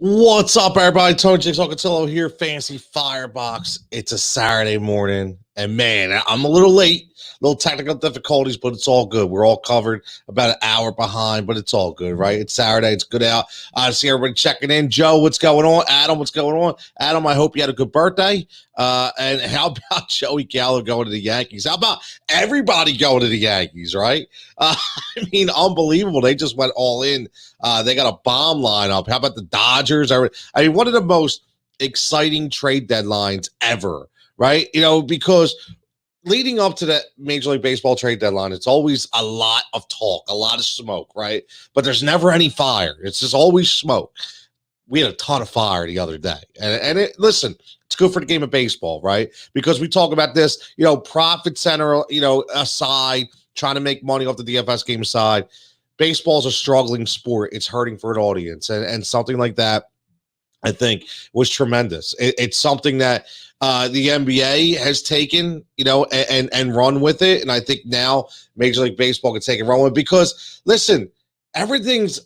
What's up, everybody? Tony Jigsaw Cutillo here, Fancy Firebox. It's a Saturday morning, and man, I'm a little late, little technical difficulties, but it's all good. We're all covered, about an hour behind, but it's all good, right? It's Saturday, it's good out. I see everybody checking in. Joe, what's going on? Adam, what's going on? Adam, I hope you had a good birthday. And how about Joey Gallo going to the Yankees? How about everybody going to the Yankees, right? I mean, unbelievable. They just went all in. They got a bomb lineup. How about the Dodgers? I mean, one of the most exciting trade deadlines ever, right? You know, because leading up to that Major League Baseball trade deadline, it's always a lot of talk, a lot of smoke, right? But there's never any fire. It's just always smoke. We had a ton of fire the other day. And listen, it's good for the game of baseball, right? Because we talk about this, you know, profit center, you know, aside, trying to make money off the DFS game aside. Baseball's a struggling sport. It's hurting for an audience. And something like that, I think, was tremendous. It's something that the NBA has taken, you know, and run with it. And I think now Major League Baseball can take and run with it because, listen, everything's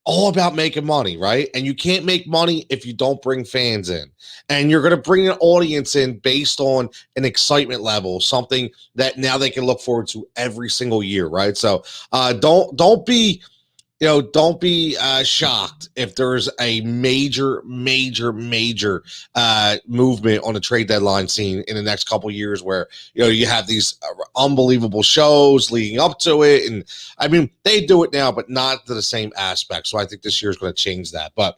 all about making money, right? And you can't make money if you don't bring fans in. And you're going to bring an audience in based on an excitement level, something that now they can look forward to every single year, right? So don't be shocked if there's a major movement on the trade deadline scene in the next couple of years where, you know, you have these unbelievable shows leading up to it. And I mean, they do it now, but not to the same aspect. So I think this year is going to change that. But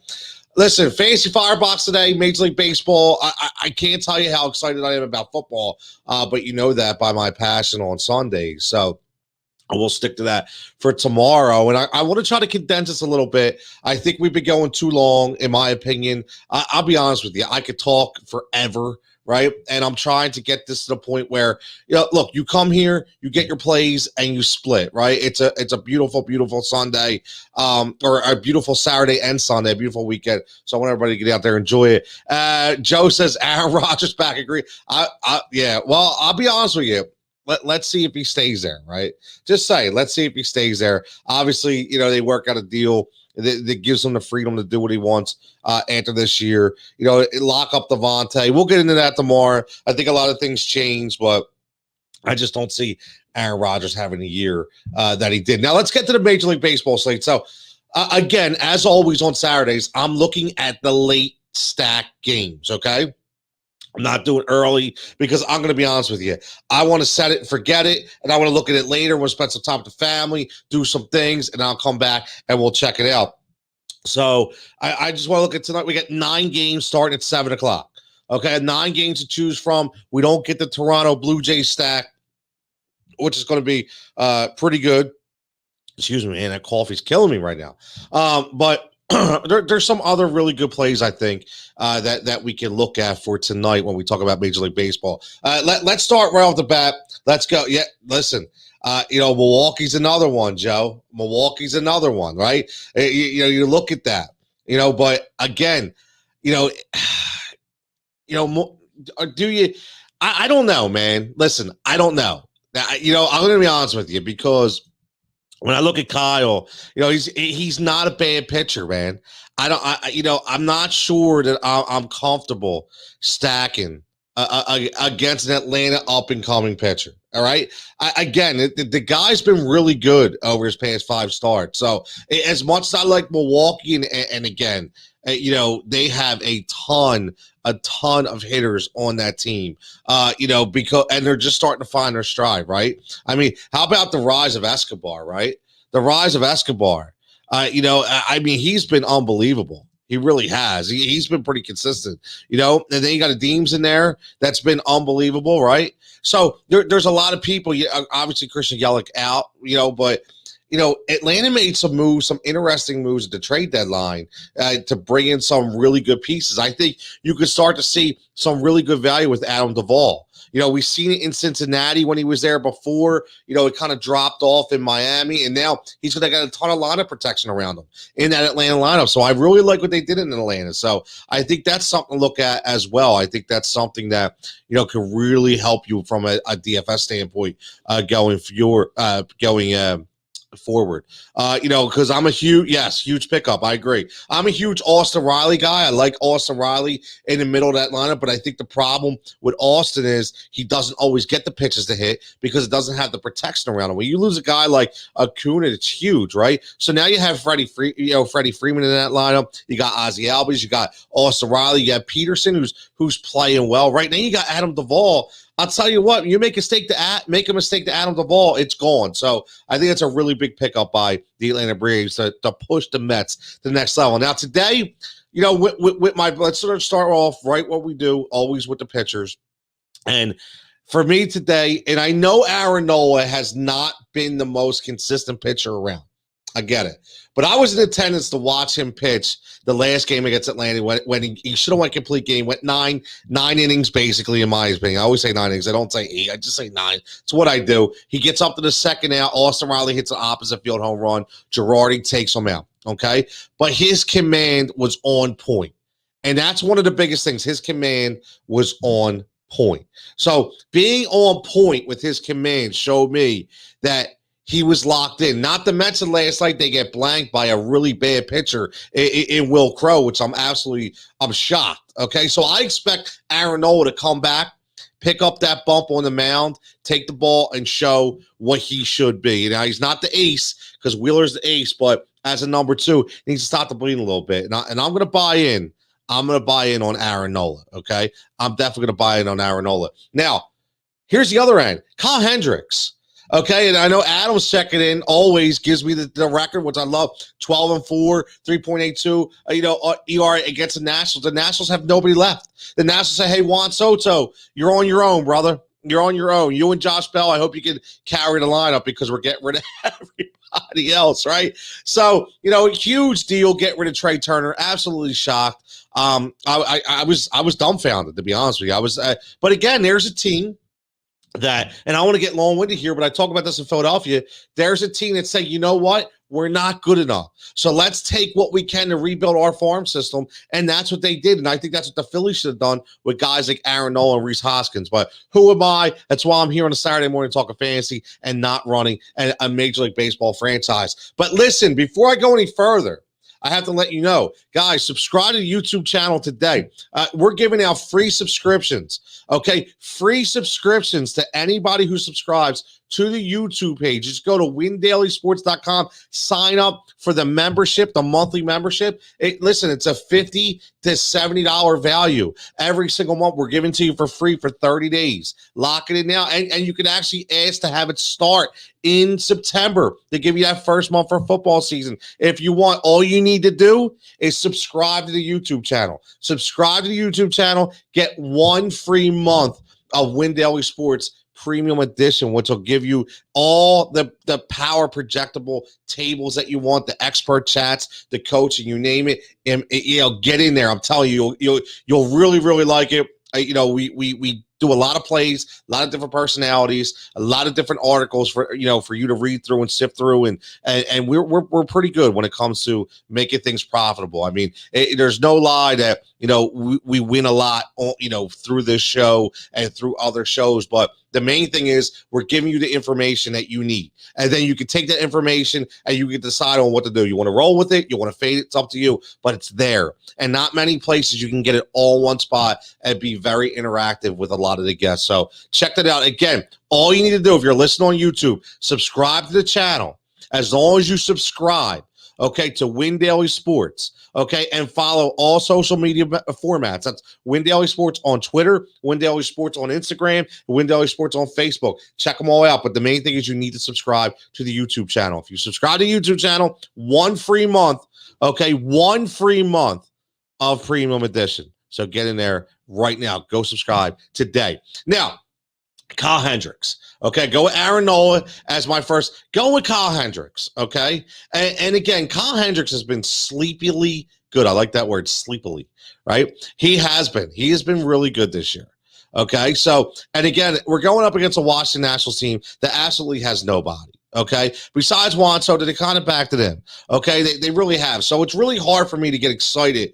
listen, Fantasy Firebox today, Major League Baseball. I can't tell you how excited I am about football, but you know that by my passion on Sundays. So we'll stick to that for tomorrow. And I want to try to condense this a little bit. I think we've been going too long, in my opinion. I'll be honest with you. I could talk forever, right? And I'm trying to get this to the point where, you know, look, you come here, you get your plays, and you split, right? It's a beautiful, beautiful Sunday, or a beautiful Saturday and Sunday, a beautiful weekend. So I want everybody to get out there and enjoy it. Joe says Aaron Rodgers back. Agree. Yeah, well, I'll be honest with you. Let's see if he stays there, right? Just say, let's see if he stays there. Obviously, you know, they work out a deal that gives him the freedom to do what he wants after this year. You know, lock up Devontae. We'll get into that tomorrow. I think a lot of things change, but I just don't see Aaron Rodgers having a year that he did. Now, let's get to the Major League Baseball slate. So, again, as always on Saturdays, I'm looking at the late stack games, okay? I'm not doing early because I'm going to be honest with you. I want to set it and forget it, and I want to look at it later. We'll spend some time with the family, do some things, and I'll come back and we'll check it out. So I just want to look at tonight. We got 9 games starting at 7 o'clock. Okay, 9 games to choose from. We don't get the Toronto Blue Jays stack, which is going to be pretty good. Excuse me, man. That coffee's killing me right now. But there's some other really good plays, I think, that we can look at for tonight when we talk about Major League Baseball. Let's start right off the bat. Let's go. Yeah, listen, you know, Milwaukee's another one, Joe. Milwaukee's another one, right? You know, you look at that, you know, but again, you know, do you? I don't know, man. Listen, I don't know. You know, I'm going to be honest with you because when I look at Kyle, you know, he's not a bad pitcher, man. I'm not sure that I'm comfortable stacking against an Atlanta up-and-coming pitcher, all right? Again, the guy's been really good over his past 5 starts. So as much as I like Milwaukee, and again, you know, they have a ton of hitters on that team, you know, and they're just starting to find their stride, right? I mean, how about the rise of Escobar, right? The rise of Escobar, you know, I mean, he's been unbelievable. He really has. He's been pretty consistent, you know, and then you got a Deems in there that's been unbelievable, right? So there's a lot of people, obviously Christian Yelich out, you know, but you know, Atlanta made some moves, some interesting moves at the trade deadline to bring in some really good pieces. I think you could start to see some really good value with Adam Duvall. You know, we've seen it in Cincinnati when he was there before. You know, it kind of dropped off in Miami, and now he's going to get a ton of lineup protection around him in that Atlanta lineup. So I really like what they did in Atlanta. So I think that's something to look at as well. I think that's something that, you know, can really help you from a DFS standpoint going forward. Because I'm a huge pickup. I agree. I'm a huge Austin Riley guy. I like Austin Riley in the middle of that lineup, but I think the problem with Austin is he doesn't always get the pitches to hit because it doesn't have the protection around him. When you lose a guy like Acuna, it's huge, right? So now you have Freddie Freeman in that lineup. You got Ozzie Albies. You got Austin Riley. You got Peterson, who's playing well. Right now you got Adam Duvall. I'll tell you what, you make a mistake to Adam Duvall, it's gone. So I think it's a really big pickup by the Atlanta Braves to push the Mets to the next level. Now today, let's sort of start off right what we do, always with the pitchers. And for me today, and I know Aaron Nola has not been the most consistent pitcher around. I get it. But I was in attendance to watch him pitch the last game against Atlanta when he should have went complete game, went nine innings basically, in my opinion. I always say 9 innings. I don't say 8. I just say 9. It's what I do. He gets up to the second out. Austin Riley hits an opposite field home run. Girardi takes him out, okay? But his command was on point. And that's one of the biggest things. His command was on point. So being on point with his command showed me that he was locked in. Not to mention last night they get blanked by a really bad pitcher in Will Crow, which I'm shocked. Okay, so I expect Aaron Nola to come back, pick up that bump on the mound, take the ball, and show what he should be. Now, he's not the ace because Wheeler's the ace, but as a number 2, he needs to stop the bleeding a little bit. And I'm going to buy in. I'm going to buy in on Aaron Nola, okay? I'm definitely going to buy in on Aaron Nola. Now, here's the other end. Kyle Hendricks. Okay, and I know Adam's checking in, always gives me the record, which I love, 12-4, 3.82, ERA against the Nationals. The Nationals have nobody left. The Nationals say, hey, Juan Soto, you're on your own, brother. You're on your own. You and Josh Bell, I hope you can carry the lineup because we're getting rid of everybody else, right? So, huge deal, get rid of Trey Turner. Absolutely shocked. I was dumbfounded, to be honest with you. But again, there's a team and I want to get long-winded here, but I talk about this in Philadelphia. There's a team that say, you know what? We're not good enough. So let's take what we can to rebuild our farm system. And that's what they did. And I think that's what the Phillies should have done with guys like Aaron Nola and Rhys Hoskins. But who am I? That's why I'm here on a Saturday morning talking fantasy and not running a Major League Baseball franchise. But listen, before I go any further, I have to let you know, guys, subscribe to the YouTube channel today. We're giving out free subscriptions, okay? Free subscriptions to anybody who subscribes to the YouTube page. Just go to windailysports.com, sign up for the membership, the monthly membership. Listen, it's a $50 to $70 value. Every single month we're giving to you for free for 30 days. Lock it in now, and you can actually ask to have it start in September to give you that first month for football season. If you want, all you need to do is subscribe to the YouTube channel. Subscribe to the YouTube channel, get 1 free month of Win Daily Sports Premium Edition, which will give you all the power projectable tables that you want, the expert chats, the coaching, you name it. And, get in there. I'm telling you, you'll really, really like it. We do a lot of plays, a lot of different personalities, a lot of different articles for you to read through and sift through, and we're pretty good when it comes to making things profitable. I mean, there's no lie that we win a lot, through this show and through other shows, but the main thing is we're giving you the information that you need, and then you can take that information and you can decide on what to do. You want to roll with it, you want to fade it, it's up to you, but it's there, and not many places you can get it all in one spot and be very interactive with a lot of the guests. So check that out. Again, all you need to do if you're listening on YouTube, subscribe to the channel. As long as you subscribe, okay, to Win Daily Sports, okay, and follow all social media formats. That's Win Daily Sports on Twitter, Win Daily Sports on Instagram, Win Daily Sports on Facebook. Check them all out. But the main thing is you need to subscribe to the YouTube channel. If you subscribe to the YouTube channel, 1 free month, okay, 1 free month of Premium Edition. So get in there right now. Go subscribe today. Now, Kyle Hendricks. Okay, go with Aaron Nola as my first. Go with Kyle Hendricks, okay? And again, Kyle Hendricks has been sleepily good. I like that word, sleepily, right? He has been. He has been really good this year, okay? So, and again, we're going up against a Washington Nationals team that absolutely has nobody, Okay. Besides Juan Soto, they kind of backed it in. Okay. They really have. So it's really hard for me to get excited,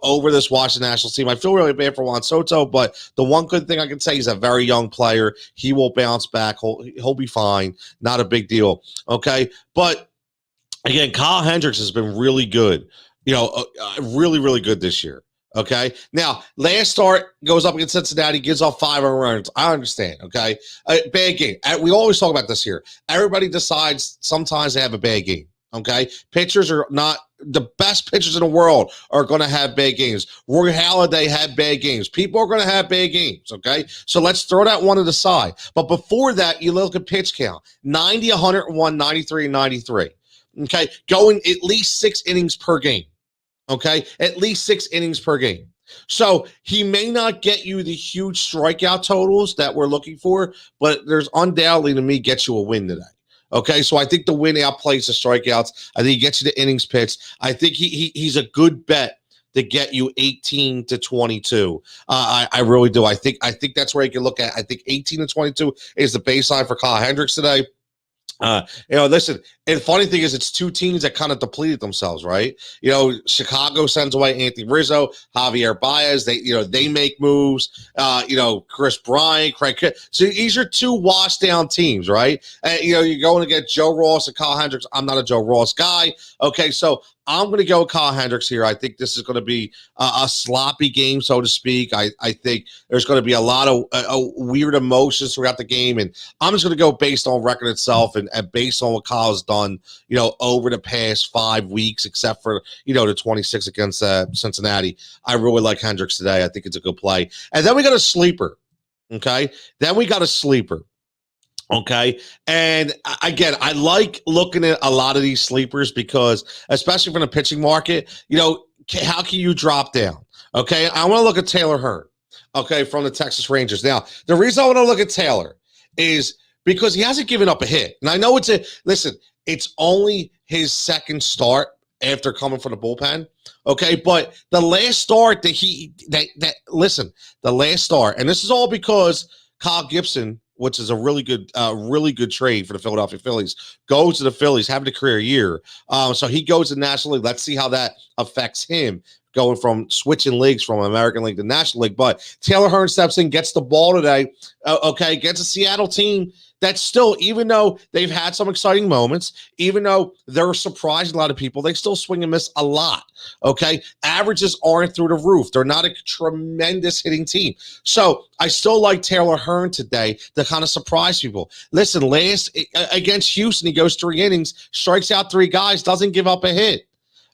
over this Washington Nationals team. I feel really bad for Juan Soto, but the one good thing I can say, he's a very young player. He will bounce back. He'll be fine. Not a big deal. Okay. But again, Kyle Hendricks has been really good, really, really good this year. Okay. Now, last start goes up against Cincinnati, gives off 5 runs. I understand. Okay. Bad game. We always talk about this here. Everybody decides sometimes they have a bad game. Okay. Pitchers are not the best pitchers in the world are going to have bad games. Roy Halladay had bad games. People are going to have bad games. Okay. So let's throw that one to the side. But before that, you look at pitch count 90, 101, 93, and 93. Okay. Going at least 6 innings per game. Okay, at least 6 innings per game. So he may not get you the huge strikeout totals that we're looking for, but there's undoubtedly, to me, gets you a win today. Okay, so I think the win outplays the strikeouts. I think he gets you the innings pitched. I think he's a good bet to get you 18 to 22. I really do. I think that's where you can look at. I think 18 to 22 is the baseline for Kyle Hendricks today. Listen, and the funny thing is it's 2 teams that kind of depleted themselves, right? Chicago sends away Anthony Rizzo, Javier Baez. They make moves. Chris Bryant, Craig. So these are 2 washed down teams, right? And, you're going to get Joe Ross and Kyle Hendricks. I'm not a Joe Ross guy. Okay, so I'm going to go with Kyle Hendricks here. I think this is going to be a sloppy game, so to speak. I think there's going to be a lot of weird emotions throughout the game, and I'm just going to go based on record itself and based on what Kyle's done, over the past 5 weeks, except for, the 26 against Cincinnati. I really like Hendricks today. I think it's a good play. And then we got a sleeper, okay? Okay. And again, I like looking at a lot of these sleepers because, especially from the pitching market, how can you drop down? Okay. I want to look at Taylor Hearn, okay, from the Texas Rangers. Now, the reason I want to look at Taylor is because he hasn't given up a hit. And I know it's only his second start after coming from the bullpen. Okay. But the last start the last start, and this is all because Kyle Gibson, which is a really good trade for the Philadelphia Phillies, goes to the Phillies, having a career year. So he goes to the National League. Let's see how that affects him going from switching leagues from American League to National League. But Taylor Hearn steps in, gets the ball today, gets a Seattle team that's still, even though they've had some exciting moments, even though they're surprising a lot of people, they still swing and miss a lot, okay? Averages aren't through the roof. They're not a tremendous hitting team. So I still like Taylor Hearn today to kind of surprise people. Listen, last against Houston, he goes 3 innings, strikes out 3 guys, doesn't give up a hit.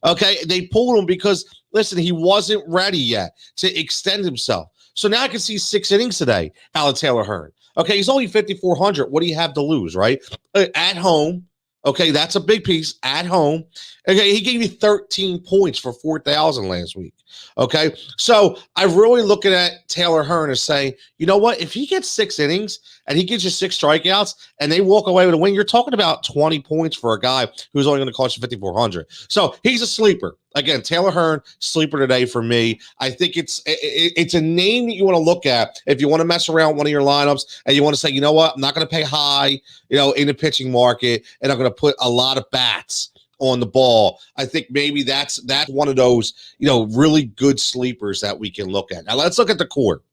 Okay, they pulled him because, listen, he wasn't ready yet to extend himself. So now I can see 6 innings today out of Taylor Hearn. Okay, he's only 5,400. What do you have to lose, right? At home, okay, that's a big piece. At home, okay, he gave you 13 points for 4,000 last week. Okay, so I'm really looking at Taylor Hearn as saying, you know what? If he gets 6 innings and he gives you 6 strikeouts and they walk away with a win, you're talking about 20 points for a guy who's only going to cost you 5,400. So he's a sleeper. Again, Taylor Hearn, sleeper today for me. I think it's a name that you want to look at if you want to mess around one of your lineups and you want to say, you know what, I'm not going to pay high, in the pitching market, and I'm going to put a lot of bats on the ball. I think maybe that's one of those, really good sleepers that we can look at. Now let's look at the core.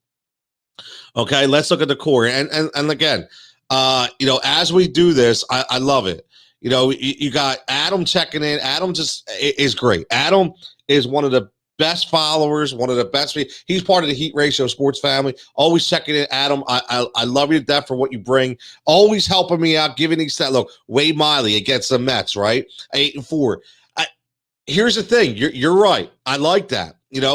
Okay, let's look at the core. And again, as we do this, I love it. You got Adam checking in. Adam just is great. Adam is one of the best followers, one of the best. He's part of the Heat Ratio Sports family. Always checking in. Adam, I love you to death for what you bring. Always helping me out, giving these stats. Look, Wade Miley against the Mets, right? 8-4. Here's the thing. You're right. I like that.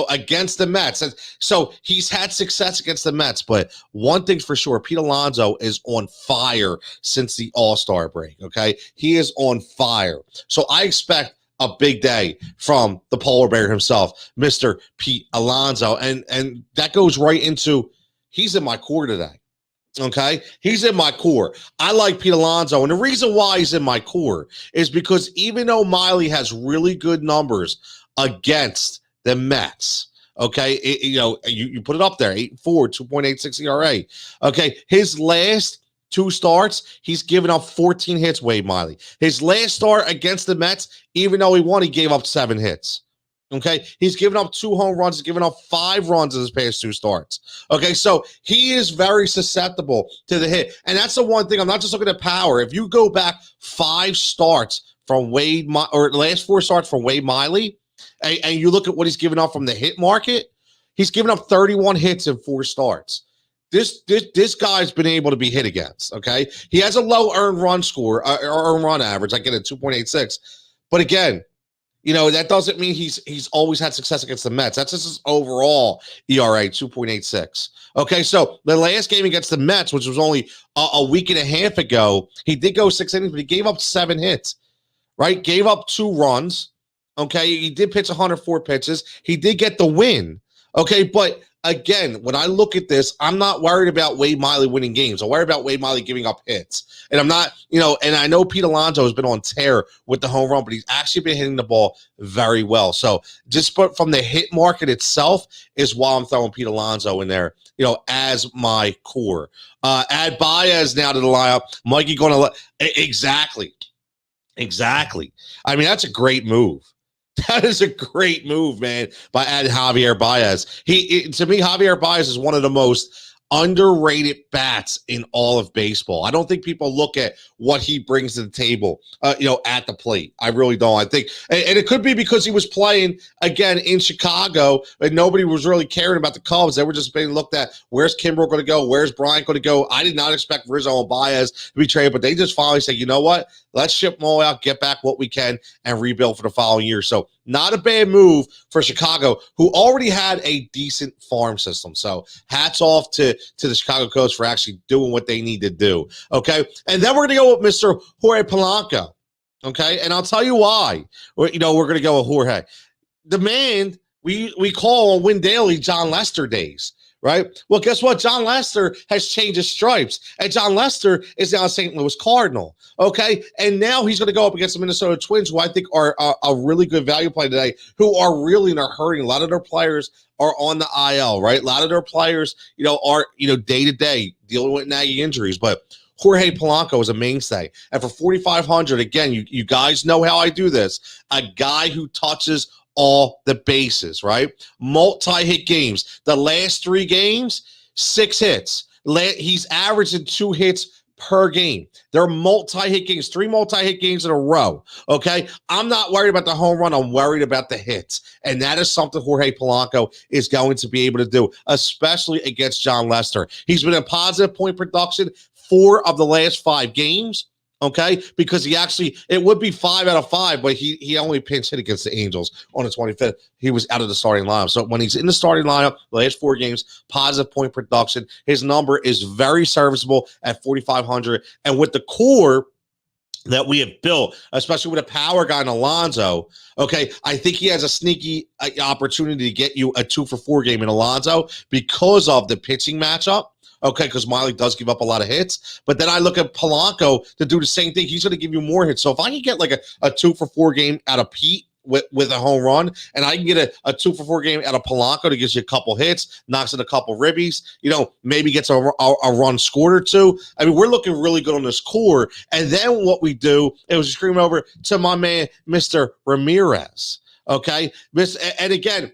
Against the Mets. So he's had success against the Mets, but one thing's for sure, Pete Alonso is on fire since the All-Star break, okay? He is on fire. So I expect a big day from the polar bear himself, Mr. Pete Alonso, and that goes right into, he's in my core today. Okay, he's in my core. I like Pete Alonso, and the reason why he's in my core is because even though Miley has really good numbers against the Mets, okay, you put it up there, 8-4, 2.86 ERA. Okay, his last 2 starts, he's given up 14 hits, Wade Miley. His last start against the Mets, even though he won, he gave up 7 hits. Okay, he's given up 2 home runs. He's given up 5 runs in his past 2 starts. Okay, so he is very susceptible to the hit. And that's the one thing. I'm not just looking at power. If you go back 5 starts from or the last 4 starts from Wade Miley, and you look at what he's given up from the hit market, he's given up 31 hits in 4 starts. This guy's been able to be hit against. Okay, he has a low earned run score, or earned run average. I get it, 2.86. But again, that doesn't mean he's always had success against the Mets. That's just his overall ERA, 2.86. Okay, so the last game against the Mets, which was only a week and a half ago, he did go 6 innings, but he gave up 7 hits, right? Gave up 2 runs. Okay, he did pitch 104 pitches. He did get the win. Okay, but again, when I look at this, I'm not worried about Wade Miley winning games. I'm worried about Wade Miley giving up hits. And I'm not, and I know Pete Alonso has been on tear with the home run, but he's actually been hitting the ball very well. So just from the hit market itself is why I'm throwing Pete Alonso in there, as my core. Add Baez now to the lineup. Mikey going to exactly. I mean, that's a great move. That is a great move, man, by adding Javier Baez. To me, Javier Baez is one of the most underrated bats in all of baseball. I don't think people look at what he brings to the table, at the plate. I really don't. I think, and it could be because he was playing again in Chicago, and nobody was really caring about the Cubs. They were just being looked at. Where's Kimbrel going to go? Where's Bryant going to go? I did not expect Rizzo and Baez to be traded, but they just finally said, you know what? Let's ship them all out, get back what we can, and rebuild for the following year. So not a bad move for Chicago, who already had a decent farm system. So hats off to the Chicago Cubs for actually doing what they need to do. Okay. And then we're going to go with Mr. Jorge Polanco. Okay. And I'll tell you why. We're going to go with Jorge. The man we call on Win Daily John Lester days. Right? Well, guess what? John Lester has changed his stripes, and John Lester is now a St. Louis Cardinal. Okay? And now he's going to go up against the Minnesota Twins, who I think are a really good value play today, who are really in a hurting. A lot of their players are on the IL, right? A lot of their players, are, day to day dealing with nagging injuries, but Jorge Polanco is a mainstay. And for 4,500, again, you guys know how I do this. A guy who touches all the bases, right? Multi-hit games. The last 3 games, 6 hits. He's averaging 2 hits per game. They're multi-hit games, 3 multi-hit games in a row, okay? I'm not worried about the home run. I'm worried about the hits. And that is something Jorge Polanco is going to be able to do, especially against John Lester. He's been in positive point production 4 of the last 5 games. Okay, because it would be 5 out of 5, but he only pinch hit against the Angels on the 25th. He was out of the starting lineup. So when he's in the starting lineup, the last 4 games, positive point production. His number is very serviceable at 4,500. And with the core that we have built, especially with a power guy in Alonso, okay, I think he has a sneaky opportunity to get you a 2-for-4 game in Alonso because of the pitching matchup. Okay, because Miley does give up a lot of hits. But then I look at Polanco to do the same thing. He's going to give you more hits. So if I can get like a 2-for-4 game out of Pete with a home run, and I can get a 2-for-4 game out of Polanco to get you a couple hits, knocks in a couple ribbies, maybe gets a run scored or 2. I mean, we're looking really good on this core. And then what we do is scream over to my man, Mr. Ramirez. Okay, and again,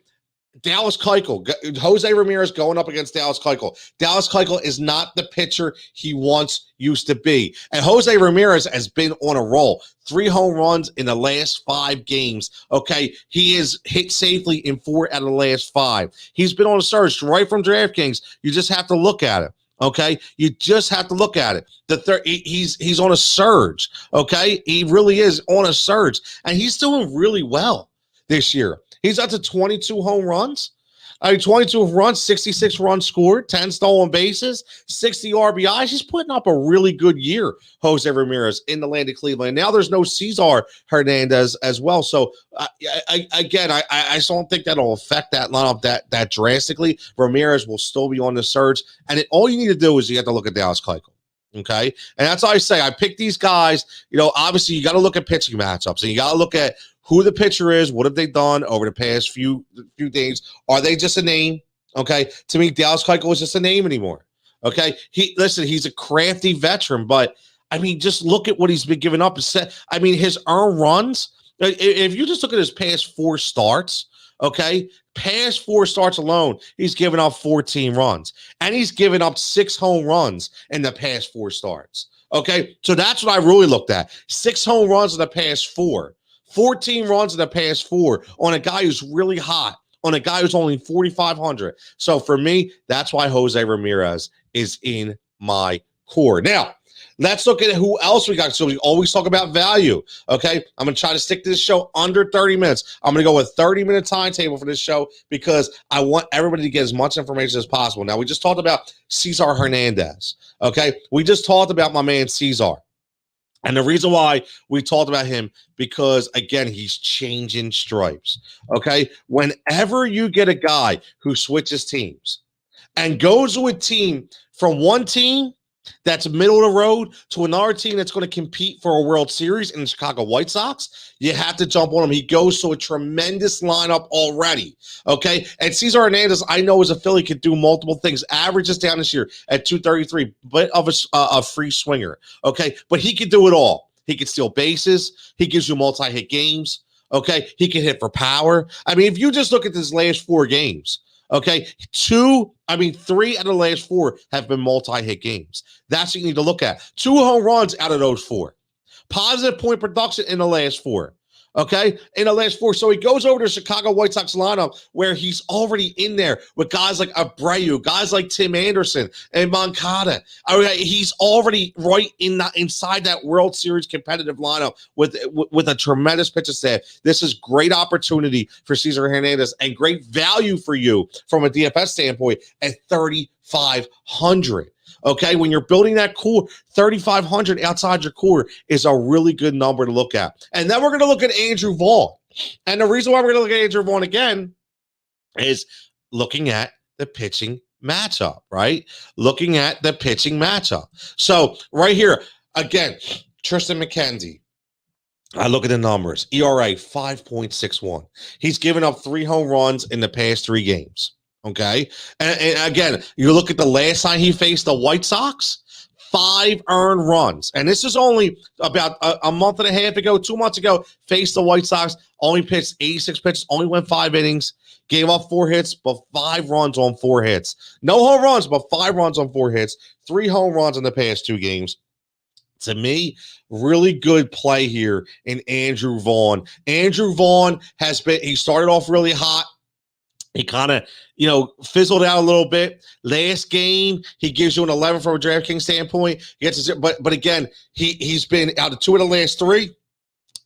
Dallas Keuchel, Jose Ramirez going up against Dallas Keuchel. Dallas Keuchel is not the pitcher he once used to be. And Jose Ramirez has been on a roll. 3 home runs in the last 5 games. Okay, he is hit safely in 4 out of the last 5. He's been on a surge right from DraftKings. You just have to look at it. Okay, you just have to look at it. He's on a surge. Okay, he really is on a surge, and he's doing really well this year. He's up to 22 home runs. 22 runs, 66 runs scored, 10 stolen bases, 60 RBIs. He's putting up a really good year, Jose Ramirez, in the land of Cleveland. Now there's no Cesar Hernandez as well. So, I just don't think that'll affect that lineup that drastically. Ramirez will still be on the surge. And all you need to do is you have to look at Dallas Keuchel. Okay. And that's how I say I pick these guys. Obviously you got to look at pitching matchups, and you got to look at who the pitcher is, what have they done over the past few days. Are they just a name? Okay. To me, Dallas Keuchel is just a name anymore. Okay, he's a crafty veteran, but I mean, just look at what he's been giving up. I mean, his earned runs. If you just look at his past 4 starts, okay, past 4 starts alone, he's given up 14 runs, and he's given up 6 home runs in the past 4 starts. Okay, so that's what I really looked at. 6 home runs in the past 4, 14 runs in the past 4 on a guy who's really hot, on a guy who's only 4,500. So for me, that's why Jose Ramirez is in my core. Now, let's look at who else we got. So we always talk about value. Okay, I'm going to try to stick to this show under 30 minutes. I'm going to go with 30-minute timetable for this show because I want everybody to get as much information as possible. Now, we just talked about Cesar Hernandez. Okay, we just talked about my man Cesar. And the reason why we talked about him, because, again, he's changing stripes. Okay, whenever you get a guy who switches teams and goes to a team from one team that's middle of the road to another team that's going to compete for a World Series in the Chicago White Sox, you have to jump on him. He goes to a tremendous lineup already, okay? And Cesar Hernandez, I know as a Philly, could do multiple things. Averages down this year at 233, but of a free swinger, okay? But he could do it all. He could steal bases. He gives you multi-hit games, okay? He can hit for power. I mean, if you just look at his last 4 games, okay, 3 out of the last 4 have been multi-hit games. That's what you need to look at. 2 home runs out of those 4. Positive point production in the last 4. Okay, in the last 4. So he goes over to the Chicago White Sox lineup where he's already in there with guys like Abreu, guys like Tim Anderson and Moncada. He's already right inside that World Series competitive lineup with a tremendous pitching staff. This is great opportunity for Cesar Hernandez and great value for you from a DFS standpoint at 3,500. Okay, when you're building that core, 3,500 outside your core is a really good number to look at. And then we're going to look at Andrew Vaughn. And the reason why we're going to look at Andrew Vaughn again is looking at the pitching matchup, right? Looking at the pitching matchup. So right here, again, Tristan McKenzie. I look at the numbers. ERA 5.61. He's given up 3 home runs in the past 3 games. Okay. And again, you look at the last time he faced the White Sox, 5 earned runs. And this is only about a month and a half ago, 2 months ago, faced the White Sox, only pitched 86 pitches, only went 5 innings, gave up 4 hits, but 5 runs on 4 hits. No home runs, but 5 runs on 4 hits, 3 home runs in the past 2 games. To me, really good play here in Andrew Vaughn. Andrew Vaughn he started off really hot. He kind of, fizzled out a little bit. Last game, he gives you an 11 from a DraftKings standpoint. He gets but again, he's been out of 2 of the last 3.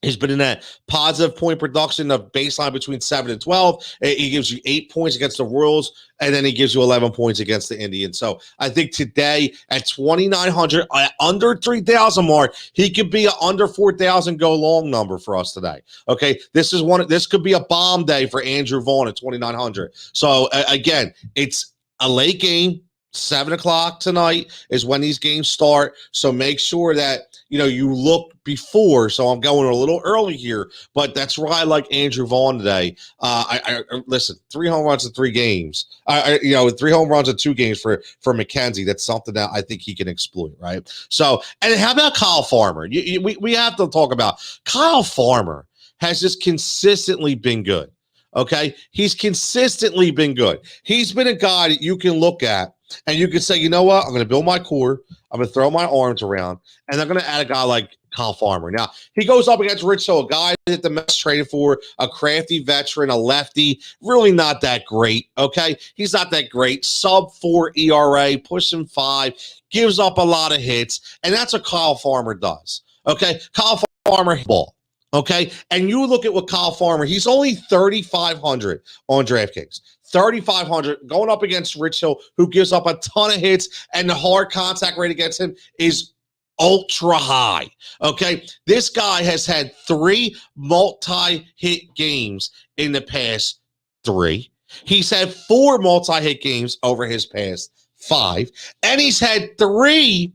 He's been in that positive point production of baseline between 7 and 12. He gives you 8 points against the Royals, and then he gives you 11 points against the Indians. So I think today at 2,900, under 3,000 mark, he could be an under 4,000 go long number for us today. Okay, this could be a bomb day for Andrew Vaughn at 2,900. So again, it's a late game. 7 o'clock tonight is when these games start. So make sure that, you look before. So I'm going a little early here, but that's why I like Andrew Vaughn today. I listen, 3 home runs in 3 games. 3 home runs in 2 games for McKenzie. That's something that I think he can exploit, right? So, and how about Kyle Farmer? We have to talk about Kyle Farmer. Has just consistently been good. Okay, he's consistently been good. He's been a guy that you can look at and you can say, you know what? I'm going to build my core. I'm going to throw my arms around, and I'm going to add a guy like Kyle Farmer. Now, he goes up against Rich Hill, a guy that the Mets traded for, a crafty veteran, a lefty, really not that great, okay? He's not that great. Sub-4 ERA, pushing 5, gives up a lot of hits, and that's what Kyle Farmer does, okay? Kyle Farmer hits ball. Okay, and you look at what Kyle Farmer, he's only 3,500 on DraftKings. 3,500 going up against Rich Hill, who gives up a ton of hits, and the hard contact rate against him is ultra high. Okay, this guy has had 3 multi-hit games in the past 3. He's had 4 multi-hit games over his past 5, and he's had 3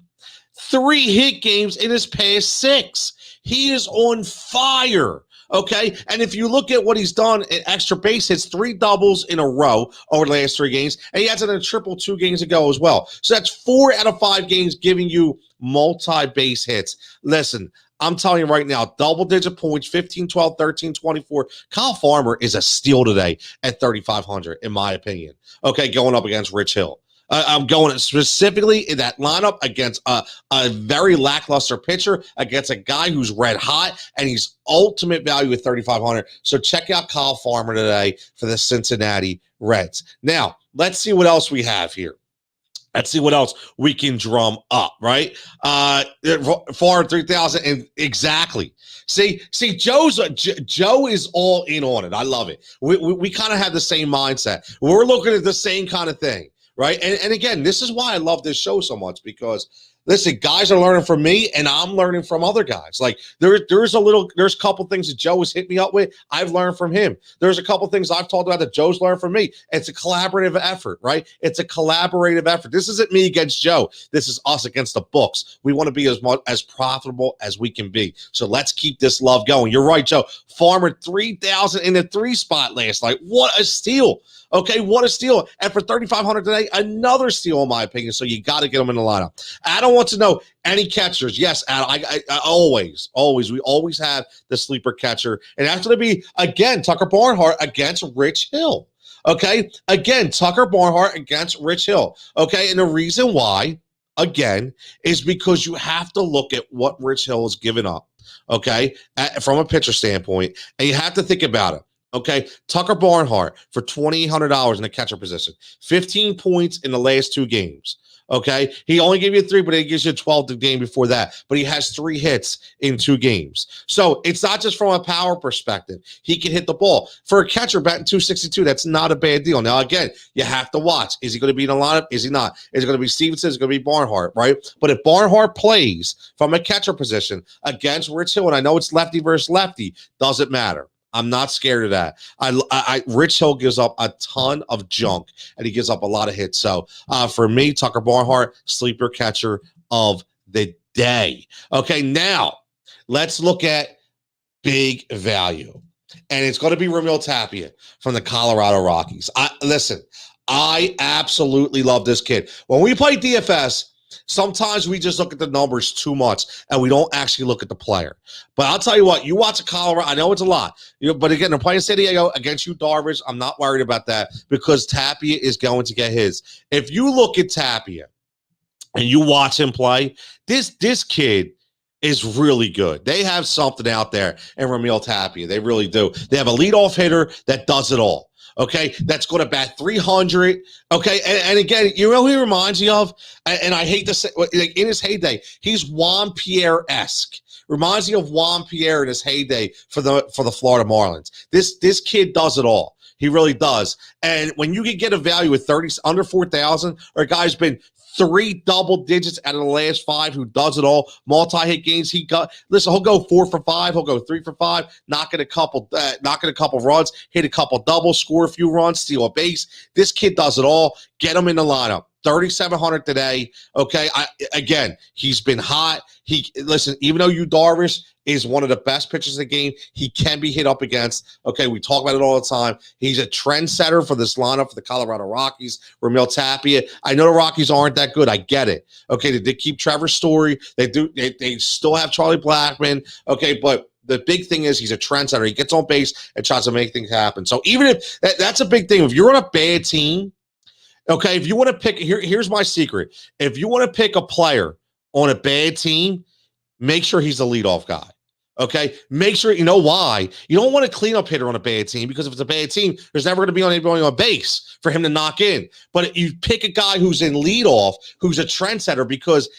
hit games in his past 6. He is on fire. Okay. And if you look at what he's done in extra base hits, 3 doubles in a row over the last 3 games. And he has it in a triple 2 games ago as well. So that's 4 out of 5 games giving you multi-base hits. Listen, I'm telling you right now, double-digit points, 15, 12, 13, 24. Kyle Farmer is a steal today at 3,500, in my opinion. Okay, going up against Rich Hill. I'm going specifically in that lineup against a very lackluster pitcher, against a guy who's red hot, and he's ultimate value at 3,500. So check out Kyle Farmer today for the Cincinnati Reds. Now, let's see what else we have here. Let's see what else we can drum up, right? 3,000 and exactly. See, Joe is all in on it. I love it. We kind of have the same mindset. We're looking at the same kind of thing, right? And again, this is why I love this show so much, because listen, guys are learning from me, and I'm learning from other guys. Like there's a couple things that Joe has hit me up with. I've learned from him. There's a couple things I've talked about that Joe's learned from me. It's a collaborative effort, right? It's a collaborative effort. This isn't me against Joe. This is us against the books. We want to be as profitable as we can be. So let's keep this love going. You're right, Joe. Farmer 3,000 in the 3 spot last night. What a steal. Okay, what a steal. And for 3,500 today, another steal in my opinion. So you got to get them in the lineup. Adam wants to know any catchers. Yes, Adam, I always, we always have the sleeper catcher. And that's going to be, again, Tucker Barnhart against Rich Hill. Okay, again, Tucker Barnhart against Rich Hill. Okay, and the reason why, again, is because you have to look at what Rich Hill has given up, okay, from a pitcher standpoint, and you have to think about it. Okay, Tucker Barnhart for $2,800 in the catcher position, 15 points in the last 2 games. Okay, he only gave you 3, but he gives you 12 the game before that. But he has 3 hits in 2 games. So it's not just from a power perspective. He can hit the ball. For a catcher batting 262, that's not a bad deal. Now, again, you have to watch. Is he going to be in the lineup? Is he not? Is it going to be Stevenson? Is it going to be Barnhart, right? But if Barnhart plays from a catcher position against Rich Hill, and I know it's lefty versus lefty, doesn't matter. I'm not scared of that. Rich Hill gives up a ton of junk, and he gives up a lot of hits. So for me, Tucker Barnhart, sleeper catcher of the day. Okay, now let's look at big value. And it's going to be Ramirez Tapia from the Colorado Rockies. Listen, I absolutely love this kid. When we play DFS, sometimes we just look at the numbers too much, and we don't actually look at the player. But I'll tell you what, you watch a Colorado, I know it's a lot, but again, they're playing San Diego against you, Darvish. I'm not worried about that because Tapia is going to get his. If you look at Tapia and you watch him play, this kid is really good. They have something out there in Ramirez Tapia. They really do. They have a leadoff hitter that does it all. Okay, that's going to bat 300. Okay, and again, you know who he reminds me of? And I hate to say, like in his heyday, he's Juan Pierre-esque. Reminds me of Juan Pierre in his heyday for the Florida Marlins. This kid does it all. He really does. And when you can get a value of 30 under 4,000, or a guy's been 3 double digits out of the last 5 who does it all, multi-hit games, he'll go 4 for 5, he'll go 3 for 5, knocking a couple runs, hit a couple doubles, score a few runs, steal a base. This kid does it all. Get him in the lineup. 3,700 today. Okay, again, he's been hot. Listen, even though Yu Darvish is one of the best pitchers in the game, he can be hit up against. Okay, we talk about it all the time. He's a trendsetter for this lineup for the Colorado Rockies. Ramirez Tapia. I know the Rockies aren't that good. I get it. Okay, they did keep Trevor Story. They do. They still have Charlie Blackmon. Okay, but the big thing is he's a trendsetter. He gets on base and tries to make things happen. So even if that's a big thing, if you're on a bad team. Okay, if you want to pick, here's my secret. If you want to pick a player on a bad team, make sure he's the leadoff guy. Okay, make sure, you know why? You don't want a cleanup hitter on a bad team, because if it's a bad team, there's never going to be anybody on base for him to knock in. But you pick a guy who's in leadoff, who's a trendsetter, because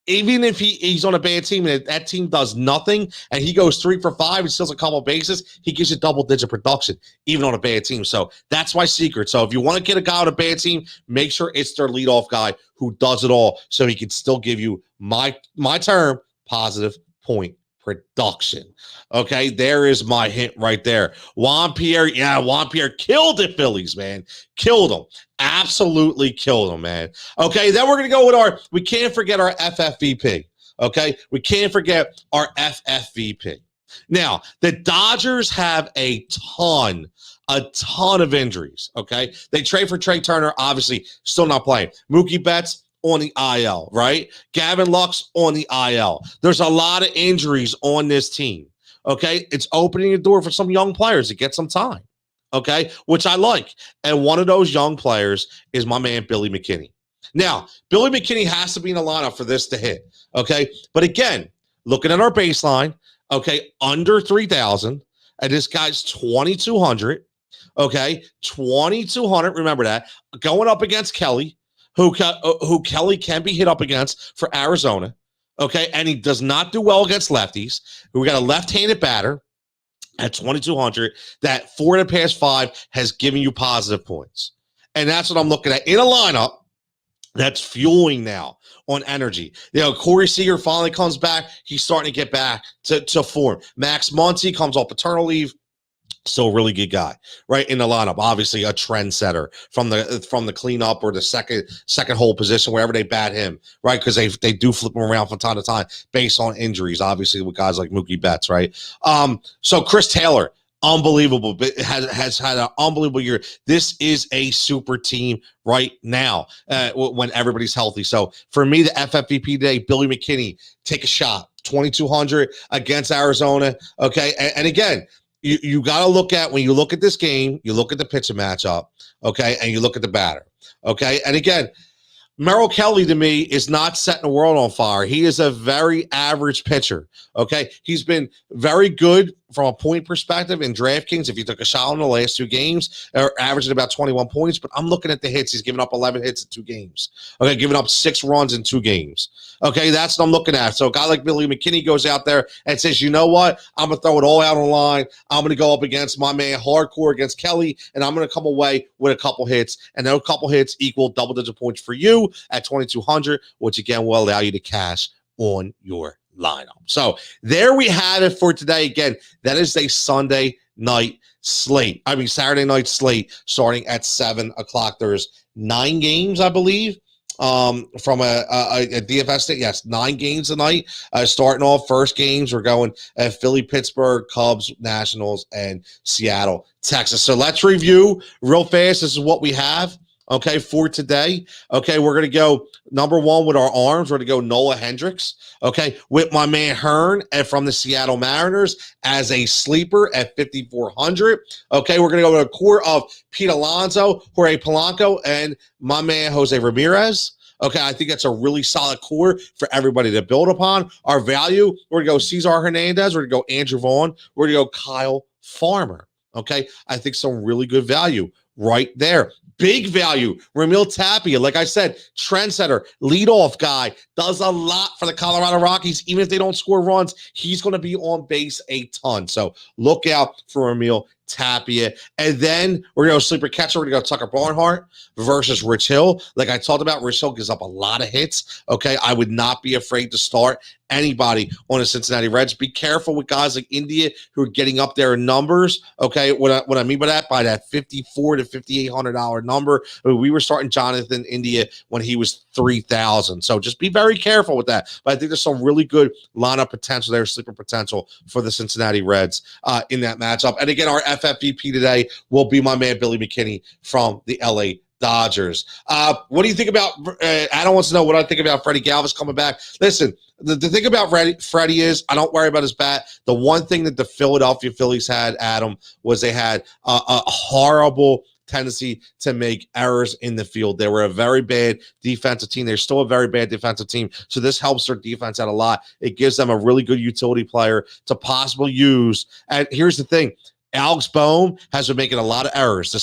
even if he's on a bad team and that team does nothing and he goes 3 for 5 and steals a couple of bases, he gives you double-digit production, even on a bad team. So that's my secret. So if you want to get a guy on a bad team, make sure it's their leadoff guy who does it all, so he can still give you my term, positive point production. Okay, there is my hint right there. Juan Pierre killed the Phillies, man. Killed them. Absolutely killed them, man. Okay, then we're going to go with we can't forget our FFVP. Okay, we can't forget our FFVP. Now, the Dodgers have a ton of injuries, okay? They trade for Trey Turner, obviously still not playing. Mookie Betts on the IL, right? Gavin Lux on the IL. There's a lot of injuries on this team, okay? It's opening the door for some young players to get some time, okay? Which I like. And one of those young players is my man, Billy McKinney. Now, Billy McKinney has to be in the lineup for this to hit, okay? But again, looking at our baseline, okay, under 3,000, and this guy's 2,200. Okay, 2,200. Remember that. Going up against Kelly, who Kelly can be hit up against for Arizona. Okay, and he does not do well against lefties. We got a left-handed batter at 2,200 that 4 of the past 5 has given you positive points. And that's what I'm looking at in a lineup that's fueling now on energy. Corey Seager finally comes back. He's starting to get back to form. Max Muncy comes off paternal leave. Still a really good guy, right, in the lineup. Obviously a trendsetter from the cleanup or the second hole position, wherever they bat him, right, because they do flip him around from time to time based on injuries, obviously with guys like Mookie Betts, right? So Chris Taylor, unbelievable, has had an unbelievable year. This is a super team right now when everybody's healthy. So for me, the FFVP today, Billy McKinney, take a shot, 2,200 against Arizona, okay? And again, you got to look at, when you look at this game, you look at the pitching matchup, okay, and you look at the batter, okay? And again, Merrill Kelly, to me, is not setting the world on fire. He is a very average pitcher, okay? He's been very good from a point perspective in DraftKings. If you took a shot in the last 2 games, are averaging about 21 points, but I'm looking at the hits. He's given up 11 hits in 2 games, okay, giving up 6 runs in 2 games, okay? That's what I'm looking at. So a guy like Billy McKinney goes out there and says, you know what? I'm going to throw it all out on the line. I'm going to go up against my man hardcore against Kelly, and I'm going to come away with a couple hits, and those couple hits equal double-digit points for you at 2,200, which again will allow you to cash on your lineup. So there we have it for today. Again, that is a Saturday night slate starting at 7 o'clock. There's 9 games, I believe, from a DFS state. Yes, 9 games tonight. Starting off, first games, we're going Philly, Pittsburgh, Cubs, Nationals, and Seattle, Texas. So let's review real fast. This is what we have, okay, for today. Okay, we're going to go number 1 with our arms. We're going to go Nola Hendricks, okay, with my man Hearn and from the Seattle Mariners as a sleeper at 5,400. Okay, we're going to go with a core of Pete Alonso, Jorge Polanco, and my man Jose Ramirez. Okay, I think that's a really solid core for everybody to build upon. Our value, we're going to go Cesar Hernandez. We're going to go Andrew Vaughn. We're going to go Kyle Farmer. Okay, I think some really good value right there. Big value, Mlb Tapia. Like I said, trendsetter, leadoff guy, does a lot for the Colorado Rockies. Even if they don't score runs, he's going to be on base a ton. So look out for Mlb Tapia. And then we're going to go sleeper catcher. We're going to go Tucker Barnhart versus Rich Hill. Like I talked about, Rich Hill gives up a lot of hits. Okay, I would not be afraid to start anybody on the Cincinnati Reds. Be careful with guys like India who are getting up there in numbers. Okay, what I mean by that $5,400 to $5,800 number. We were starting Jonathan India when he was 3,000. So just be very careful with that. But I think there's some really good lineup potential there, sleeper potential for the Cincinnati Reds in that matchup. And again, our FFVP today will be my man Billy McKinney from the LA Dodgers. What do you think about Adam wants to know what I think about Freddie Galvis coming back. Listen, the thing about Freddie is I don't worry about his bat. The one thing that the Philadelphia Phillies had, Adam, was they had a horrible tendency to make errors in the field. They were a very bad defensive team. They're still a very bad defensive team. So this helps their defense out a lot. It gives them a really good utility player to possibly use. And here's the thing. Alex Bohm has been making a lot of errors. The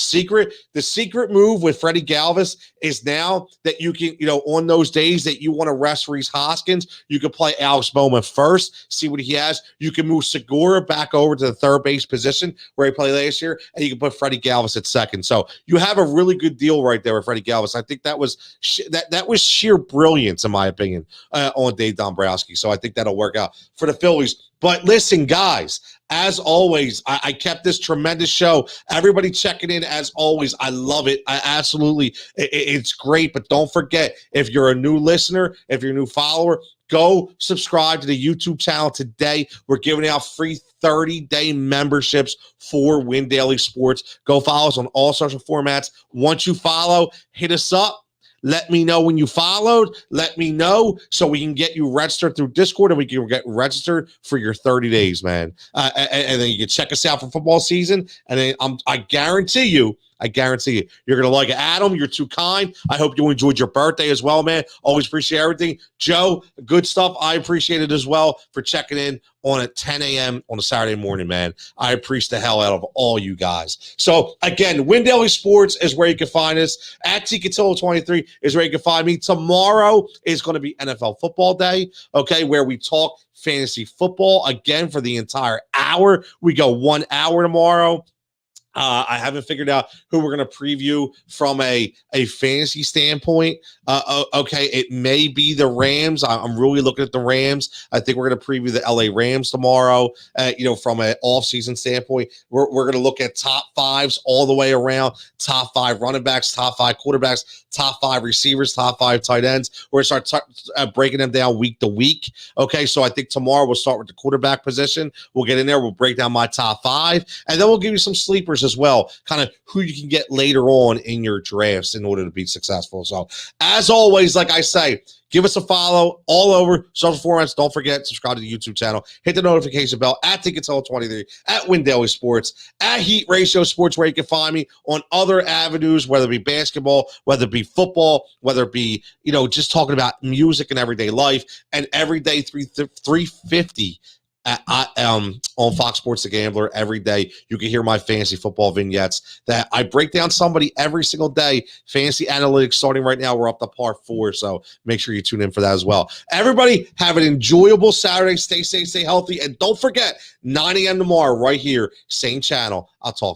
secret move with Freddie Galvis is now that you can, on those days that you want to rest Rhys Hoskins, you can play Alex Bohm at first, see what he has. You can move Segura back over to the third base position where he played last year, and you can put Freddie Galvis at second. So you have a really good deal right there with Freddie Galvis. I think that was sheer brilliance, in my opinion, on Dave Dombrowski. So I think that'll work out for the Phillies. But listen, guys, as always, I kept this tremendous show. Everybody checking in as always. I love it. I absolutely, it's great. But don't forget, if you're a new listener, if you're a new follower, go subscribe to the YouTube channel today. We're giving out free 30-day memberships for Win Daily Sports. Go follow us on all social formats. Once you follow, hit us up. Let me know when you followed. Let me know so we can get you registered through Discord and we can get registered for your 30 days, man. And then you can check us out for football season. And then I guarantee you, you're going to like it. Adam, you're too kind. I hope you enjoyed your birthday as well, man. Always appreciate everything. Joe, good stuff. I appreciate it as well for checking in on at 10 a.m. on a Saturday morning, man. I appreciate the hell out of all you guys. So, again, Win Daily Sports is where you can find us. At Cutillo23 is where you can find me. Tomorrow is going to be NFL football day, okay, where we talk fantasy football again for the entire hour. We go 1 hour tomorrow. I haven't figured out who we're going to preview from a fantasy standpoint. Okay, it may be the Rams. I'm really looking at the Rams. I think we're going to preview the LA Rams tomorrow. From an offseason standpoint, we're going to look at top fives all the way around, top 5 running backs, top 5 quarterbacks, top 5 receivers, top 5 tight ends. We're going to start breaking them down week to week. Okay, so I think tomorrow we'll start with the quarterback position. We'll get in there. We'll break down my top 5, and then we'll give you some sleepers as well, kind of who you can get later on in your drafts in order to be successful. So, as always, like I say, give us a follow all over social formats. Don't forget, subscribe to the YouTube channel. Hit the notification bell at Cutillo23, at Win Daily Sports, at Heat Ratio Sports, where you can find me on other avenues, whether it be basketball, whether it be football, whether it be, just talking about music and everyday life, and every day 350 on Fox Sports The Gambler every day. You can hear my fantasy football vignettes that I break down somebody every single day. Fantasy analytics starting right now. We're up to part 4, so make sure you tune in for that as well. Everybody have an enjoyable Saturday. Stay safe, stay healthy, and don't forget, 9 a.m. tomorrow right here, same channel. I'll talk